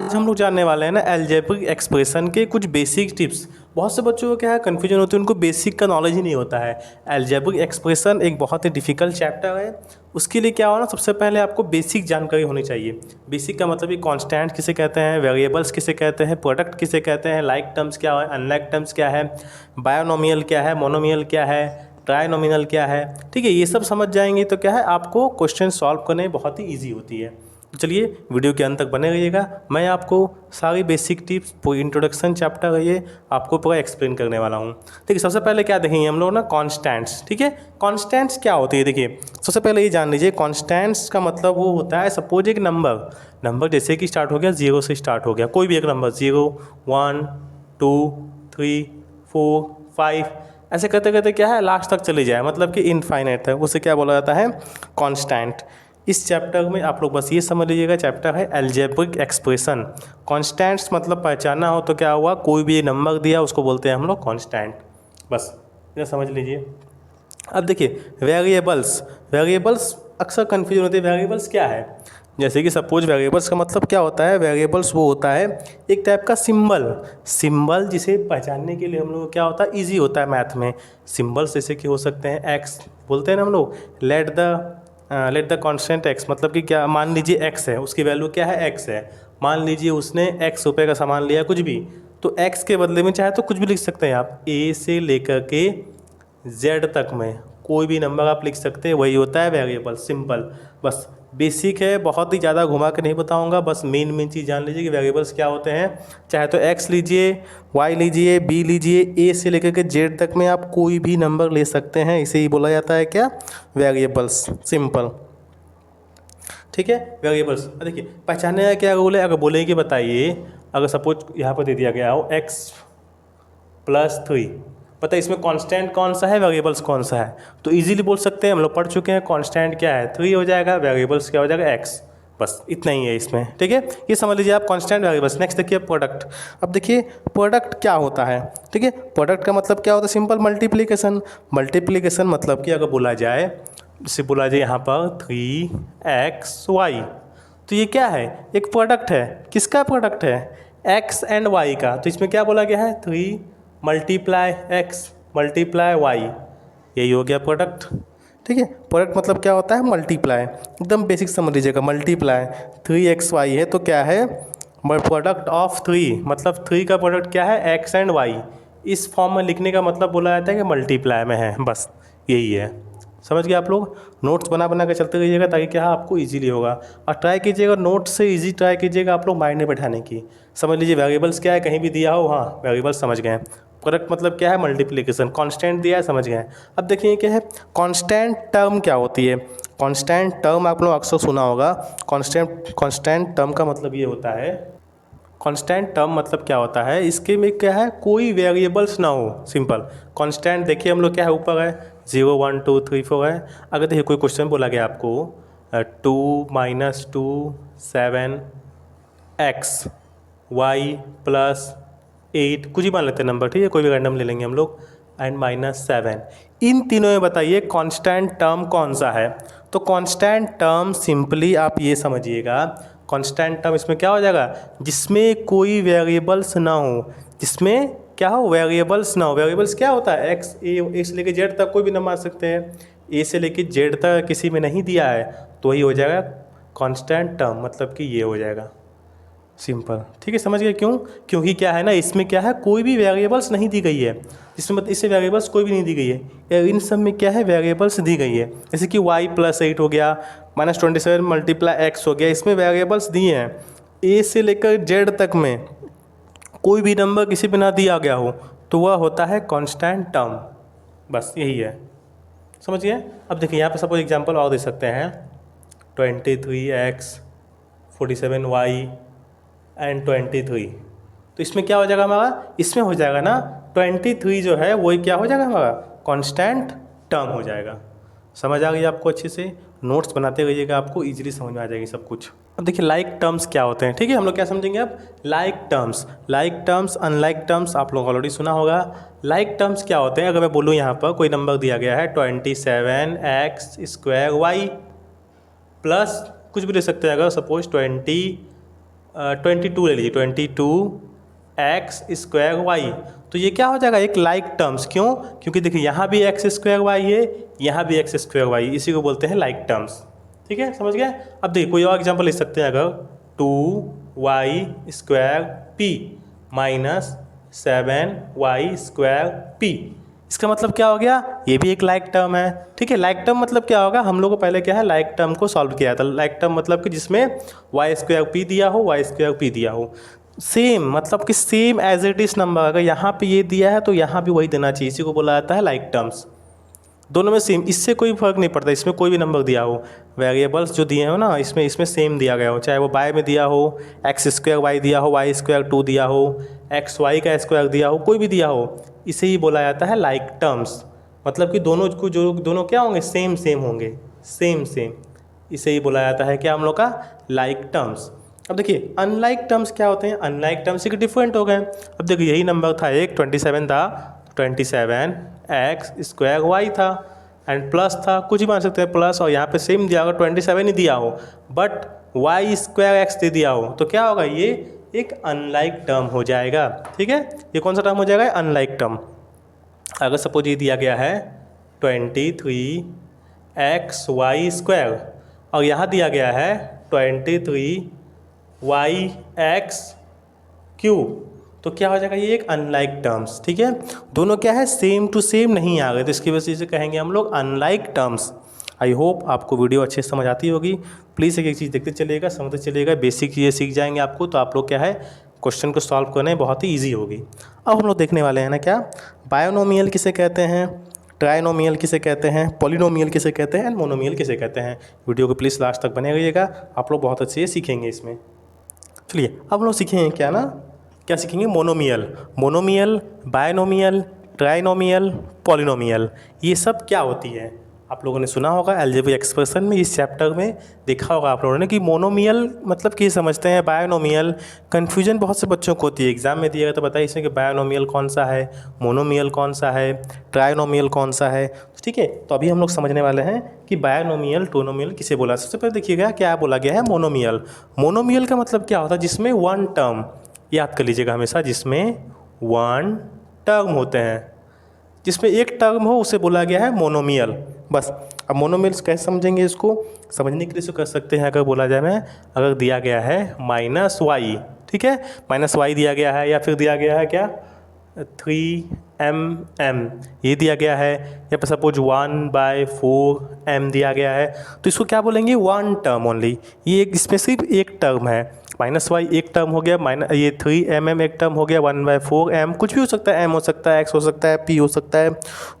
आज हम लोग जानने वाले हैं ना अलजेब्रिक एक्सप्रेशन के कुछ बेसिक टिप्स। बहुत से बच्चों को क्या है कन्फ्यूजन होती है, उनको बेसिक का नॉलेज ही नहीं होता है। अलजेब्रिक एक्सप्रेशन एक बहुत ही डिफिकल्ट चैप्टर है। उसके लिए क्या हो ना, सबसे पहले आपको बेसिक जानकारी होनी चाहिए। बेसिक का मतलब ये कांस्टेंट किसे कहते हैं, वेरिएबल्स किसे कहते हैं, प्रोडक्ट किसे कहते हैं, लाइक टर्म्स क्या है, अनलाइक टर्म्स क्या है, बायोनोमियल क्या है, मोनोमियल क्या है, ट्राइनोमिनल क्या है। ठीक है, ये सब समझ जाएंगे तो क्या है आपको क्वेश्चन सॉल्व करने में बहुत ही ईजी होती है। तो चलिए वीडियो के अंत तक बने रहिएगा। मैं आपको सारी बेसिक टिप्स पूरी इंट्रोडक्शन चैप्टर है ये आपको पूरा एक्सप्लेन करने वाला हूँ। ठीक है, सबसे पहले क्या देखेंगे हम लोग ना, कॉन्स्टेंट्स। ठीक है, कॉन्स्टेंट्स क्या होती है, देखिए सबसे पहले ये जान लीजिए कॉन्स्टेंट्स का मतलब वो होता है, सपोज एक नंबर जैसे कि स्टार्ट हो गया, 0 से स्टार्ट हो गया, कोई भी एक नंबर 0 1 2 3 4 5 ऐसे करते करते क्या है लास्ट तक चले जाए, मतलब कि इनफाइनाइट है, उसे क्या बोला जाता है, कांस्टेंट। इस चैप्टर में आप लोग बस ये समझ लीजिएगा, चैप्टर है अलजेब्रिक एक्सप्रेशन। कांस्टेंट्स मतलब पहचानना हो तो क्या हुआ, कोई भी नंबर दिया उसको बोलते हैं हम लोग कांस्टेंट। बस ये समझ लीजिए। अब देखिए वेरिएबल्स अक्सर कन्फ्यूजन होती है, वेरिएबल्स क्या है। जैसे कि सपोज वेरिएबल्स का मतलब क्या होता है, वेरिएबल्स वो होता है एक टाइप का सिंबल जिसे पहचानने के लिए हम लोग क्या होता है, ईजी होता है मैथ में। सिंबल्स जैसे कि हो सकते हैं एक्स, बोलते हैं ना हम लोग, लेट द कांस्टेंट एक्स, मतलब कि क्या, मान लीजिए एक्स है, उसकी वैल्यू क्या है, एक्स है। मान लीजिए उसने एक्स रुपये का सामान लिया कुछ भी, तो एक्स के बदले में चाहे तो कुछ भी लिख सकते हैं आप, ए से लेकर के जेड तक में कोई भी नंबर आप लिख सकते हैं, वही होता है वेरिएबल, सिंपल। बस बेसिक है, बहुत ही ज़्यादा घुमा के नहीं बताऊंगा, बस मेन चीज़ जान लीजिए कि वेरिएबल्स क्या होते हैं। चाहे तो एक्स लीजिए, वाई लीजिए, बी लीजिए, ए से लेकर के जेड तक में आप कोई भी नंबर ले सकते हैं, इसे ही बोला जाता है क्या, वेरिएबल्स, सिंपल। ठीक है, वेरिएबल्स। देखिए पहचानने का क्या रूल है, अगर बोले कि बताइए, अगर सपोज यहाँ पर दे दिया गया हो x+3, पता है इसमें कांस्टेंट कौन सा है, वेरिएबल्स कौन सा है, तो इजीली बोल सकते हैं, हम लोग पढ़ चुके हैं, कांस्टेंट क्या है 3 हो जाएगा, वेरिएबल्स क्या हो जाएगा x। बस इतना ही है इसमें। ठीक है, ये समझ लीजिए आप कांस्टेंट वेरिएबल्स। नेक्स्ट देखिए प्रोडक्ट। अब देखिए प्रोडक्ट क्या होता है। ठीक है, प्रोडक्ट का मतलब क्या होता है, सिंपल मल्टीप्लिकेशन मतलब कि अगर बोला जाए, जैसे बोला जाए यहाँ पर 3xy, तो ये क्या है, एक प्रोडक्ट है। किसका प्रोडक्ट है, x एंड y का। तो इसमें क्या बोला गया है, 3 मल्टीप्लाई x मल्टीप्लाई y, यही हो गया प्रोडक्ट। ठीक है, प्रोडक्ट मतलब क्या होता है, मल्टीप्लाई, एकदम बेसिक समझ लीजिएगा, मल्टीप्लाई 3xy है तो क्या है, प्रोडक्ट ऑफ 3, मतलब 3 का प्रोडक्ट क्या है, x एंड y। इस फॉर्म में लिखने का मतलब बोला जाता है कि मल्टीप्लाई में है, बस यही है। समझ गए आप लोग। नोट्स बना बना के चलते रहिएगा ताकि क्या आपको इजीली होगा, और ट्राई कीजिएगा नोट से इजी ट्राई कीजिएगा आप लोग माइंड में बैठाने की। समझ लीजिए वेरिएबल्स क्या है, कहीं भी दिया हो, हाँ वेरिएबल्स समझ गए। प्रोडक्ट मतलब क्या है, मल्टीप्लिकेशन। कांस्टेंट दिया है, समझ गए। अब देखिए क्या है, कांस्टेंट टर्म क्या होती है। कांस्टेंट टर्म आप लोग अक्सर सुना होगा। कांस्टेंट टर्म का मतलब ये होता है, कांस्टेंट टर्म मतलब क्या होता है, इसके में क्या है, कोई वेरिएबल्स ना हो, सिंपल। कांस्टेंट देखिए हम लोग क्या है, ऊपर है 0 1 2 3 4 है। अगर देखिए कोई क्वेश्चन बोला गया आपको 2 - 2 7 x y+8, कुछ ही मान लेते हैं नंबर, ठीक है, कोई भी रैंडम ले लेंगे हम लोग, एंड -7, इन तीनों में बताइए कांस्टेंट टर्म कौन सा है। तो कांस्टेंट टर्म सिंपली आप ये समझिएगा, कांस्टेंट टर्म इसमें क्या हो जाएगा, जिसमें कोई वेरिएबल्स ना हो, जिसमें क्या हो, वेरिएबल्स ना हो। वेरिएबल्स क्या होता है, एक्स, ए से लेके जेड तक कोई भी नंबर आ सकते हैं, ए से लेके जेड तक किसी में नहीं दिया है, तो वही हो जाएगा कांस्टेंट टर्म, मतलब कि ये हो जाएगा, सिंपल। ठीक है, समझ गए क्यों, क्योंकि क्या है ना, इसमें क्या है, कोई भी वेरिएबल्स नहीं दी गई है, इसमें मतलब इससे वेरिएबल्स कोई भी नहीं दी गई है, इन सब में क्या है, वेरिएबल्स दी गई है। जैसे कि y+8 हो गया, -27 मल्टीप्लाई x हो गया, इसमें वेरिएबल्स दिए हैं। ए से लेकर जेड तक में कोई भी नंबर किसी पे ना दिया गया हो, तो वह होता है कांस्टेंट टर्म, बस यही है, समझ गए। अब देखिए यहाँ पर सपोज एग्जांपल और दे सकते हैं, 23x 47y एंड 23, तो इसमें क्या हो जाएगा हमारा, इसमें हो जाएगा ना 23 जो है वही क्या हो जाएगा हमारा, कांस्टेंट टर्म हो जाएगा। समझ आ गई आपको अच्छे से, नोट्स बनाते रहिएगा, आपको इजीली समझ में आ जाएगी सब कुछ। अब देखिए लाइक टर्म्स क्या होते हैं। ठीक है, हम लोग क्या समझेंगे अब, लाइक टर्म्स अनलाइक टर्म्स आप लोग ऑलरेडी सुना होगा। लाइक टर्म्स क्या होते हैं, अगर मैं बोलूँ यहाँ पर कोई नंबर दिया गया है 27x² y प्लस कुछ भी ले सकते हैं, अगर सपोज 20 22 ले लीजिए, 22x² y। तो ये क्या हो जाएगा, एक लाइक टर्म्स। क्यों? क्योंकि देखिए यहाँ भी x² y है, यहाँ भी x²y, इसी को बोलते हैं लाइक टर्म्स। ठीक है, समझ गए? अब देखिए कोई और एग्जाम्पल लिख सकते हैं, अगर 2y² p minus 7y² p, इसका मतलब क्या हो गया, ये भी एक लाइक टर्म है। ठीक है, लाइक टर्म मतलब क्या होगा, हम लोग को पहले क्या है, लाइक टर्म को सॉल्व किया था। लाइक टर्म मतलब कि जिसमें y² दिया हो, y² दिया हो, सेम मतलब कि same as it is number, अगर यहाँ पे ये दिया है तो यहाँ भी वही देना चाहिए, इसी को बोला जाता है लाइक टर्म्स। दोनों में सेम, इससे कोई फर्क नहीं पड़ता, इसमें कोई भी नंबर दिया हो, वेरिएबल्स जो दिए हो ना, इसमें सेम दिया गया हो, चाहे वो बाय में दिया हो, x² y दिया हो, y² 2 दिया हो, xy का स्क्वायर दिया हो, कोई भी दिया हो, इसे ही बोला जाता है लाइक टर्म्स। मतलब कि दोनों को जो दोनों क्या होंगे, सेम सेम होंगे, सेम सेम, इसे ही बोला जाता है क्या हम लोग का, लाइक टर्म्स। अब देखिए अनलाइक टर्म्स क्या होते हैं, अनलाइक टर्म्स के डिफरेंट हो गए। अब देखिए यही नंबर था, एक 27 था, 27x² y था, एंड प्लस था, कुछ भी मान सकते हैं प्लस, और यहाँ पे सेम दिया होगा, 27 ही दिया हो, बट y² x दे दिया हो, तो क्या होगा, ये एक अनलाइक टर्म हो जाएगा। ठीक है, ये कौन सा टर्म हो जाएगा, अनलाइक टर्म। अगर सपोज ये दिया गया है 23xy² और यहाँ दिया गया है 23yx³, तो क्या हो जाएगा, ये एक अनलाइक टर्म्स। ठीक है, दोनों क्या है, सेम टू सेम नहीं आ गए, तो इसकी वजह से कहेंगे हम लोग अनलाइक टर्म्स। आई होप आपको वीडियो अच्छे से समझ आती होगी। प्लीज़ एक चीज़ देखते चलिएगा, समझते चलिएगा, बेसिक चीज़ें सीख जाएंगे आपको, तो आप लोग क्या है, क्वेश्चन को सॉल्व करने बहुत ही ईजी होगी। अब हम लोग देखने वाले हैं ना, क्या बायोनोमियल किसे कहते हैं, ट्राइनोमियल किसे कहते हैं, पॉलिनोमियल किसे कहते हैं, एंड मोनोमियल किसे कहते हैं। वीडियो को प्लीज़ लास्ट तक बने रहिएगा, आप लोग बहुत अच्छे से सीखेंगे इसमें। चलिए अब हम लोग सीखेंगे क्या ना, क्या सीखेंगे, monomial, monomial, binomial, trinomial, polynomial, ये सब क्या होती है। आप लोगों ने सुना होगा अलजेब्रिक एक्सप्रेशन में, इस चैप्टर में देखा होगा आप लोगों ने कि मोनोमियल मतलब कि समझते हैं, बायोनोमियल कन्फ्यूजन बहुत से बच्चों को होती है, एग्जाम में दिएगा तो बताइए इसमें कि बायोनोमियल कौन सा है, मोनोमियल कौन सा है, ट्राइनोमियल कौन सा है। ठीक है, तो अभी हम लोग समझने वाले हैं कि बायोनोमियल ट्रोनोमियल किसे बोला। सबसे पहले देखिएगा क्या बोला गया है, मोनोमियल। मोनोमियल का मतलब क्या होता है, जिसमें वन टर्म, याद कर लीजिएगा हमेशा, जिसमें वन टर्म होते हैं, जिसमें एक टर्म हो उसे बोला गया है मोनोमियल। बस, अब मोनोमियल कैसे समझेंगे, इसको समझने के लिए इसको कर सकते हैं, अगर बोला जाए मैं, अगर दिया गया है -y, ठीक है, -y दिया गया है, या फिर दिया गया है क्या 3mm ये दिया गया है, या फिर सपोज 1/4m दिया गया है, तो इसको क्या बोलेंगे, वन टर्म ओनली। ये इसमें सिर्फ एक टर्म है, -y एक टर्म हो गया, ये 3mm एक टर्म हो गया, 1/4m कुछ भी हो सकता है, m हो सकता है, x हो सकता है, p हो सकता है,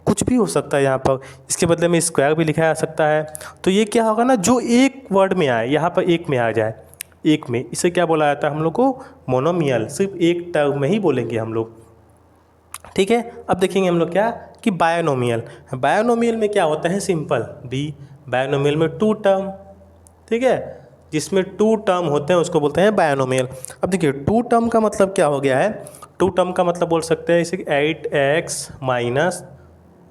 कुछ भी हो सकता है यहाँ पर, इसके बदले में स्क्वायर भी लिखा जा सकता है। तो ये क्या होगा ना, जो एक वर्ड में आए, यहाँ पर एक में आ जाए, एक में, इसे क्या बोला जाता है हम लोग को, मोनोमियल, सिर्फ एक टर्म में ही बोलेंगे हम लोग। ठीक है, अब देखेंगे हम लोग क्या कि बायोनोमियल। बायोनोमियल में क्या होता है, सिंपल बी, बायोनोमियल में टू टर्म, ठीक है, जिसमें टू टर्म होते हैं उसको बोलते हैं बायोनोमियल। अब देखिए टू टर्म का मतलब क्या हो गया है, टू टर्म का मतलब बोल सकते हैं इसे 8x माइनस,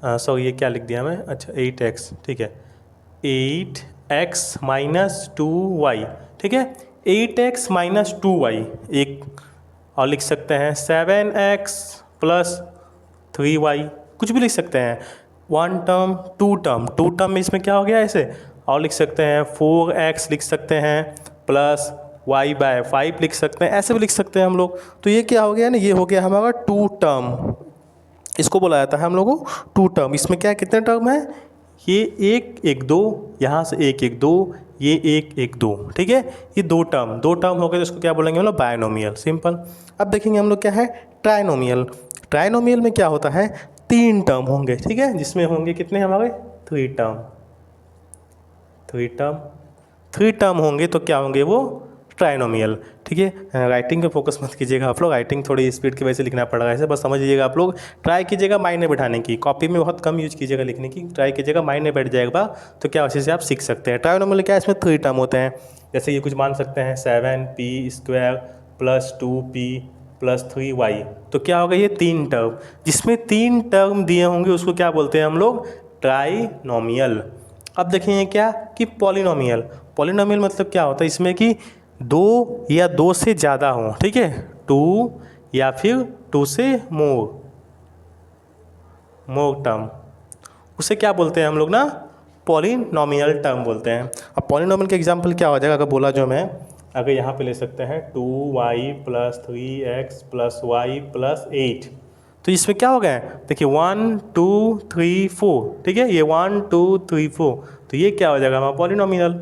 सॉरी ये क्या लिख दिया मैं, अच्छा 8x, ठीक है, 8x माइनस 2y, ठीक है, 8x माइनस 2y, एक और लिख सकते हैं 7x प्लस 3y, कुछ भी लिख सकते हैं, one term two term, two term में इसमें क्या हो गया ऐसे, और लिख सकते हैं 4x लिख सकते हैं प्लस y/5 लिख सकते हैं, ऐसे भी लिख सकते हैं हम लोग। तो ये क्या हो गया ना, ये हो गया हमारा टू टर्म, इसको बोला जाता है हम लोगों को टू टर्म। इसमें क्या कितने टर्म है, ये 1 1 2, यहाँ से 1 1 2, ये 1 1 2, ठीक है, ये दो टर्म हो गए, तो इसको क्या बोलेंगे हम लोग, बायोनोमियल, सिंपल। अब देखेंगे हम लोग क्या है, ट्राइनोमियल। ट्राइनोमियल में क्या होता है, तीन टर्म होंगे, ठीक है, जिसमें होंगे कितने हमारे, थ्री टर्म होंगे, तो क्या होंगे वो, ट्राइनोमियल। ठीक है, राइटिंग पे फोकस मत कीजिएगा आप लोग, राइटिंग थोड़ी स्पीड की वजह से लिखना पड़ रहा है ऐसे, बस समझ लीजिएगा आप लोग, ट्राई कीजिएगा माइंड में बैठाने की, कॉपी में बहुत कम यूज कीजिएगा लिखने की, ट्राई कीजिएगा माइंड में बैठ जाएगा, तो क्या अच्छे से आप सीख सकते हैं। ट्राइनोमियल क्या है, इसमें थ्री टर्म होते हैं, जैसे ये कुछ मान सकते हैं 7p² plus 2p plus 3y, तो क्या होगा, ये तीन टर्म, जिसमें तीन टर्म दिए होंगे उसको क्या बोलते हैं हम लोग, ट्राइनोमियल। अब देखेंगे क्या कि पॉलिनोमियल। पॉलिनोमियल मतलब क्या होता है, इसमें कि दो या दो से ज़्यादा हो, ठीक है, टू या फिर टू से मोर टर्म, उसे क्या बोलते हैं हम लोग ना, पॉलिनोमियल टर्म बोलते हैं। अब पॉलिनोमियल का एग्जांपल क्या हो जाएगा, अगर बोला जो मैं, अगर यहाँ पे ले सकते हैं 2y+3x+y+8, तो इसमें क्या हो गया है, देखिए 1 2 3 4, ठीक है, ये 1 2 3 4, तो ये क्या हो जाएगा हमारा पॉलिनोमियल।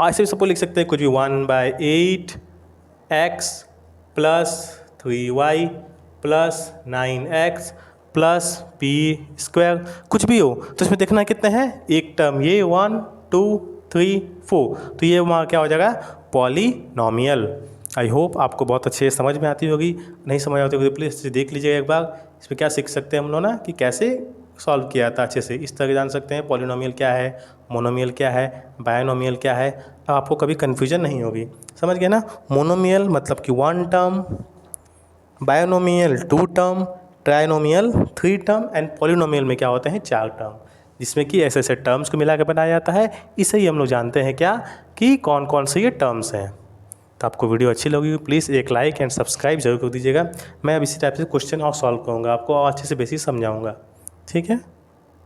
ऐसे सपोज लिख सकते हैं कुछ भी 1/8x+3y+9x+p², कुछ भी हो, तो इसमें देखना कितने हैं, एक टर्म, ये 1 2 3 4, तो ये वहाँ क्या हो जाएगा, पॉलिनोमियल। आई होप आपको बहुत अच्छे से समझ में आती होगी, नहीं समझ आती होगी तो प्लीज़ देख लीजिएगा एक बार। इसमें क्या सीख सकते हैं हम लोग ना, कि कैसे सॉल्व किया था अच्छे से, इस तरह जान सकते हैं पॉलिनोमियल क्या है, मोनोमियल क्या है, बायनोमियल क्या है, अब आपको कभी कन्फ्यूजन नहीं होगी, समझ गए ना। मोनोमियल मतलब कि 1 term, binomial 2 term, trinomial 3 term, and polynomial में क्या होते हैं 4 टर्म, जिसमें कि ऐसे ऐसे टर्म्स को मिला के बनाया जाता है। इसे ही हम लोग जानते हैं क्या, कि कौन कौन से ये टर्म्स हैं। तो आपको वीडियो अच्छी लगी प्लीज़ एक लाइक एंड सब्सक्राइब जरूर कर दीजिएगा। मैं अब इसी टाइप से क्वेश्चन और सॉल्व करूँगा, आपको और अच्छे से बेसिक समझाऊँगा, ठीक है।